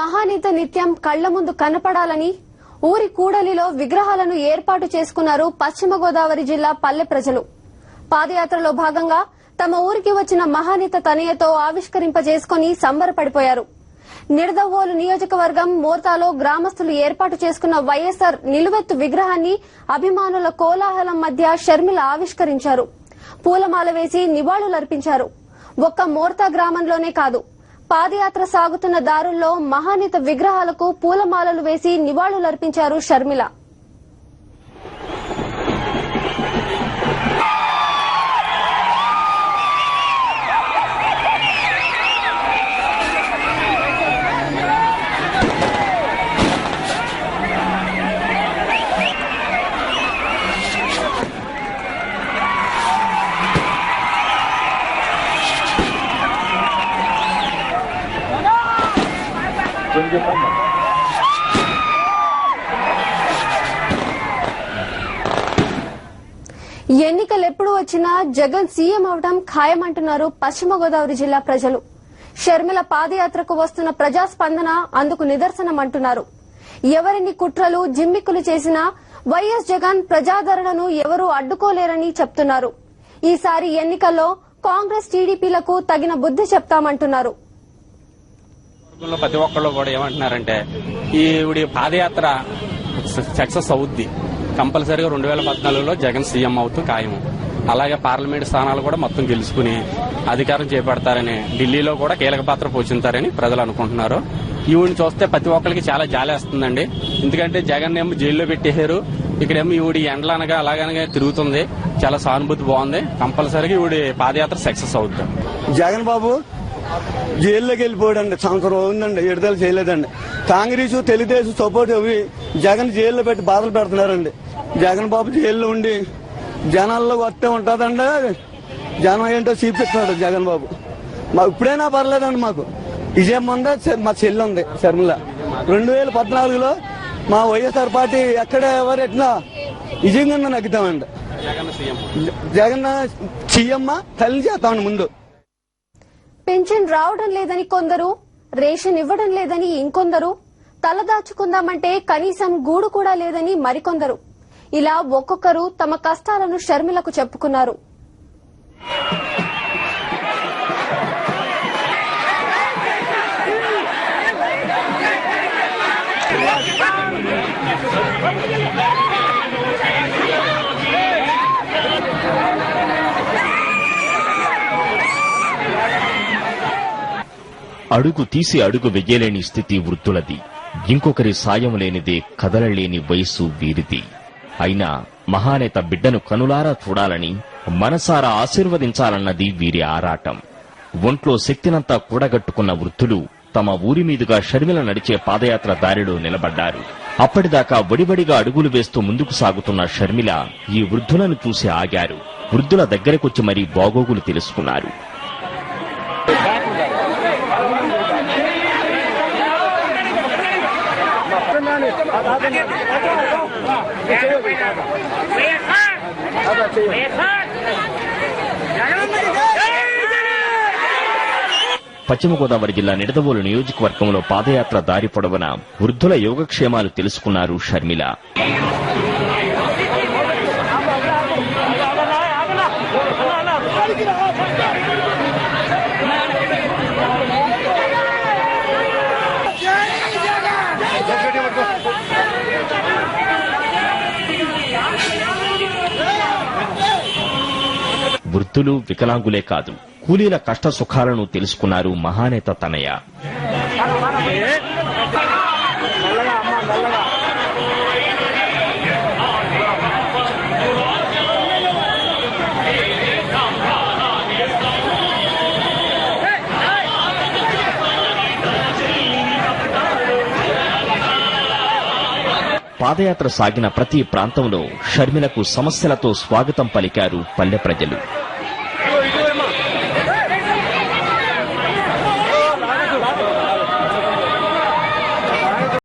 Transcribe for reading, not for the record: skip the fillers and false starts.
మహానేత నిత్యం కళ్ల ముందు కనపడాలని ఊరి కూడలిలో విగ్రహాలను ఏర్పాటు చేసుకున్నారు పశ్చిమ గోదావరి జిల్లా పల్లె ప్రజలు. పాదయాత్రలో భాగంగా తమ ఊరికి వచ్చిన మహానేత తనయతో ఆవిష్కరింపజేసుకుని సంబరపడిపోయారు. నిడదవోలు నియోజకవర్గం మోర్తాలో గ్రామస్తులు ఏర్పాటు చేసుకున్న వైఎస్ఆర్ నిలువెత్తు విగ్రహాన్ని అభిమానుల కోలాహలం మధ్య షర్మిల ఆవిష్కరించారు. పూలమాల వేసి నివాళులర్పించారు. ఒక్క మోర్తా గ్రామంలోనే కాదు, పాదయాత్ర సాగుతున్న దారుల్లో మహానేత విగ్రహాలకు పూలమాలలు వేసి నివాళులర్పించారు షర్మిల. ఎన్నికలెప్పుడు వచ్చినా జగన్ సీఎం అవడం ఖాయమంటున్నారు పశ్చిమ గోదావరి జిల్లా ప్రజలు. షర్మిల పాదయాత్రకు వస్తున్న ప్రజాస్పందన అందుకు నిదర్శనమంటున్నారు. ఎవరిని కుట్రలు జిమ్మిక్కులు చేసినా వైఎస్ జగన్ ప్రజాదరణను ఎవరూ అడ్డుకోలేరని చెప్తున్నారు. ఈసారి ఎన్నికల్లో కాంగ్రెస్ టీడీపీలకు తగిన బుద్ది చెప్తామంటున్నారు. ప్రతి ఒక్కళ్ళు కూడా ఏమంటున్నారంటే ఈ పాదయాత్ర సక్సెస్ అవుద్ది, కంపల్సరీగా 2014లో జగన్ సీఎం అవుతూ ఖాయం. అలాగే పార్లమెంట్ స్థానాలు కూడా మొత్తం గెలుచుకుని అధికారం చేపడతారని, ఢిల్లీలో కూడా కీలక పాత్ర పోషించారని ప్రజలు అనుకుంటున్నారు. ఈవిడిని చూస్తే ప్రతి ఒక్కరికి చాలా జాలేస్తుందండి. ఎందుకంటే జగన్ ఏమో జైల్లో పెట్టేశారు, ఇక్కడేమో ఈవిడి ఎండలనగా అలాగనగా తిరుగుతుంది. చాలా సానుభూతి బాగుంది. కంపల్సరీగా ఈవిడి పాదయాత్ర సక్సెస్ అవుతుంది. జగన్ బాబు జైల్లోకి వెళ్ళిపోయాడండి, సంవత్సరం అవుతుందండి, విడుదల చేయలేదండి. కాంగ్రెస్ తెలుగుదేశం సపోర్ట్ అవి జగన్ జైల్లో పెట్టి బాధలు పెడుతున్నారండి. జగన్ బాబు జైల్లో ఉండి జనాల్లో వస్తే ఉంటుందండి, జనం ఏంటో చూపిస్తున్నాడు జగన్ బాబు. మాకు ఇప్పుడైనా పర్లేదండి, మాకు విజయం ఉందా. మా చెల్లి ఉంది షర్మిల. 2014లో మా వైఎస్ఆర్ పార్టీ ఎక్కడ ఎవరు ఎట్లా విజయంగా నగ్గుతామండి. జగన్ సీఎం తల్లి చేస్తామండి. ముందు పెన్షన్ రావడం లేదని కొందరు, రేషన్ ఇవ్వడం లేదని ఇంకొందరు, తలదాచుకుందామంటే కనీసం గూడు కూడా లేదని మరికొందరు. ఇలా ఒక్కొక్కరు తమ కష్టాలను షర్మిలకు చెప్పుకున్నారు. అడుగు తీసి అడుగు వెయ్యలేని స్థితి వృద్ధులది. ఇంకొకరి సాయం లేనిదే కదలలేని వయస్సు వీరిది. అయినా మహానేత బిడ్డను కనులారా చూడాలని, మనసారా ఆశీర్వదించాలన్నది వీరి ఆరాటం. ఒంట్లో శక్తినంతా కూడగట్టుకున్న వృద్ధులు తమ ఊరి మీదుగా షర్మిల నడిచే పాదయాత్ర దారిలో నిలబడ్డారు. అప్పటిదాకా వడివడిగా అడుగులు వేస్తూ ముందుకు సాగుతున్న షర్మిల ఈ వృద్ధులను చూసి ఆగారు. వృద్ధుల దగ్గరకొచ్చి మరీ బాగోగులు తెలుసుకున్నారు. పశ్చిమ గోదావరి జిల్లా నిడదవోలు నియోజకవర్గంలో పాదయాత్ర దారి పొడవున వృద్ధుల యోగక్షేమాలు తెలుసుకున్నారు షర్మిల. వృద్ధులు వికలాంగులే కాదు, కూలీల కష్ట సుఖాలను తెలుసుకున్నారు మహానేత తనయ. పాదయాత్ర సాగిన ప్రతి ప్రాంతంలో షర్మిలకు సమస్యలతో స్వాగతం పలికారు పల్లె ప్రజలు.